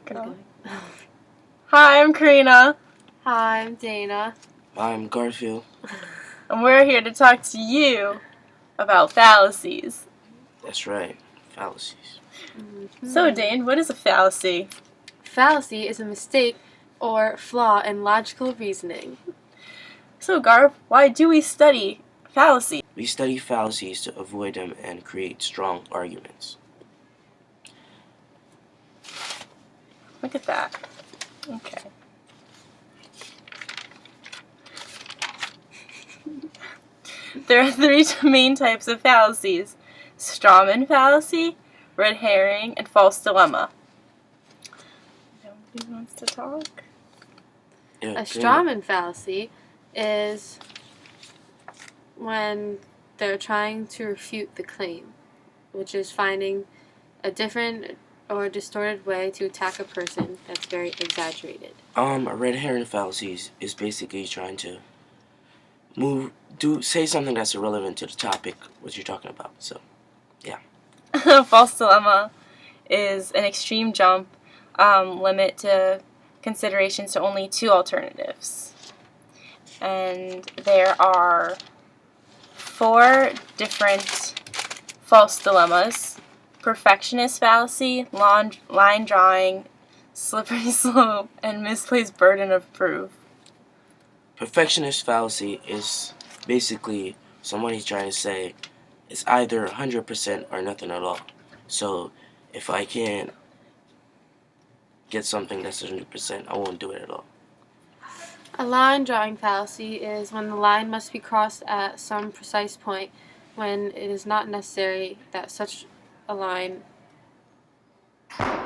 Go. Hi, I'm Karina, Hi, I'm Dana. I'm Garfield. and we're here to talk to you about fallacies. That's right, fallacies. So, Dane, what is a fallacy? Fallacy is a mistake or flaw in logical reasoning. So, Garf, why do we study fallacies? We study fallacies to avoid them and create strong arguments. Look at that. Okay. There are three main types of fallacies: strawman fallacy, red herring, and false dilemma. Nobody wants to talk? Yeah, A strawman fallacy is when they're trying to refute the claim, which is finding a different or distorted way to attack a person that's very exaggerated. A red herring fallacy is basically trying to say something that's irrelevant to the topic what you're talking about. So, yeah. False dilemma is an extreme jump, limit to considerations to only two alternatives. And there are 4 different false dilemmas: perfectionist fallacy, line drawing, slippery slope, and misplaced burden of proof. Perfectionist fallacy is basically somebody's trying to say it's either 100% or nothing at all. So, if I can't get something that's 100%, I won't do it at all. A line drawing fallacy is when the line must be crossed at some precise point when it is not necessary that such a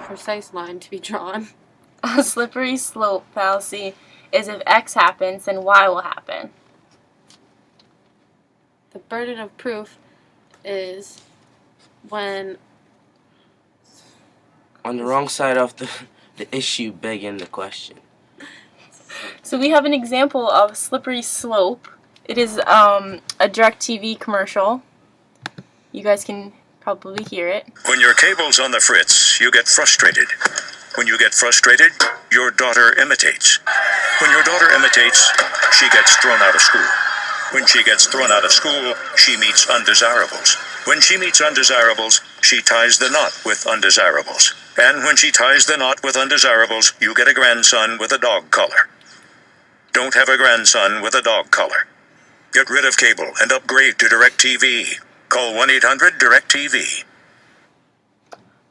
precise line to be drawn. A slippery slope fallacy is if X happens, then Y will happen. The burden of proof is when On the wrong side of the issue begging the question. So we have an example of slippery slope. It is a DirecTV commercial. You guys can probably hear it. When your cable's on the fritz, you get frustrated. When you get frustrated, your daughter imitates. When your daughter imitates, she gets thrown out of school. When she gets thrown out of school, she meets undesirables. When she meets undesirables, she ties the knot with undesirables. And when she ties the knot with undesirables, you get a grandson with a dog collar. Don't have a grandson with a dog collar. Get rid of cable and upgrade to DirecTV. Call 1-800-DirecTV.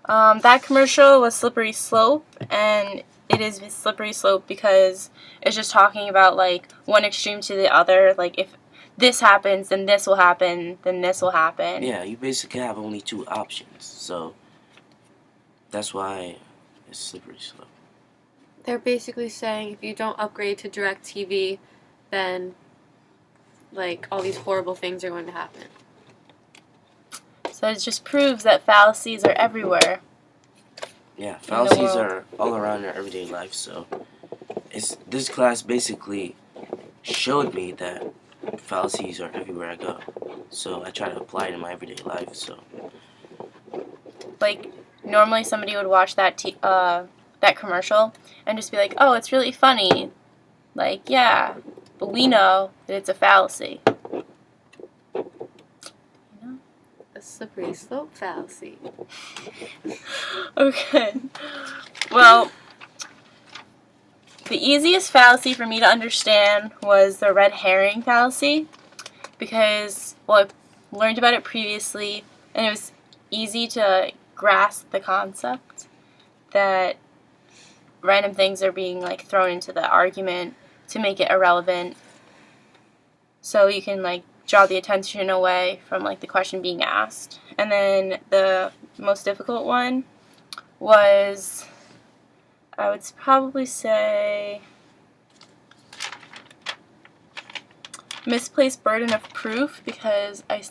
That commercial was slippery slope, and it is slippery slope because it's just talking about like one extreme to the other. Like if this happens, then this will happen, then this will happen. Yeah, you basically have only 2 options. So, that's why it's slippery slope. they're basically saying if you don't upgrade to DirecTV, then like all these horrible things are going to happen. So it just proves that fallacies are everywhere. Yeah, fallacies world. are all around our everyday life. So, this class basically showed me that fallacies are everywhere I go. So I try to apply it in my everyday life. So Like normally somebody would watch that that commercial and just be like, "Oh, it's really funny." Like, yeah, but we know that it's a fallacy. A slippery slope fallacy. Okay. Well, the easiest fallacy for me to understand was the red herring fallacy because, well, I learned about it previously and it was easy to grasp the concept that random things are being like thrown into the argument to make it irrelevant. So you can like draw the attention away from like the question being asked. And then the most difficult one was, I would probably say, misplaced burden of proof because I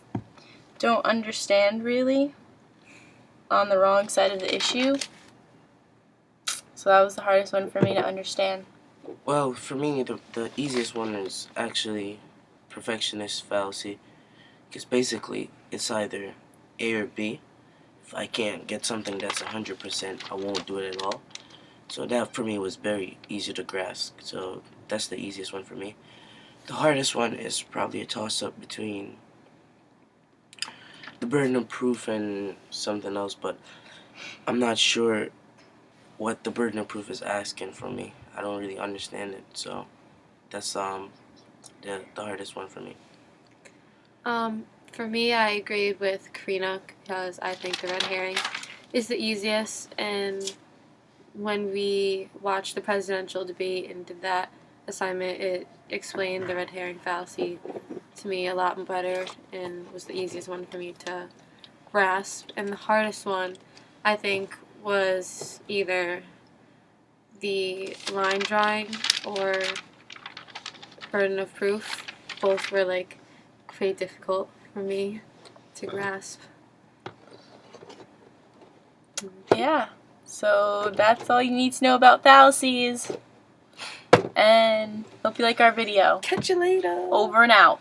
don't understand really on the wrong side of the issue. So that was the hardest one for me to understand. well, for me, the easiest one is actually perfectionist fallacy, because basically it's either A or B. If I can't get something that's 100%, I won't do it at all. So that for me was very easy to grasp. So that's the easiest one for me. The hardest one is probably a toss-up between the burden of proof and something else, but I'm not sure what the burden of proof is asking from me. I don't really understand it, so that's the hardest one for me. For me, I agreed with Karina because I think the red herring is the easiest. And when we watched the presidential debate and did that assignment, it explained the red herring fallacy to me a lot better and was the easiest one for me to grasp. And the hardest one, I think, was either the line drawing or burden of proof. Both were like pretty difficult for me to grasp. Yeah. So that's all you need to know about fallacies. And hope you like our video. Catch you later. Over and out.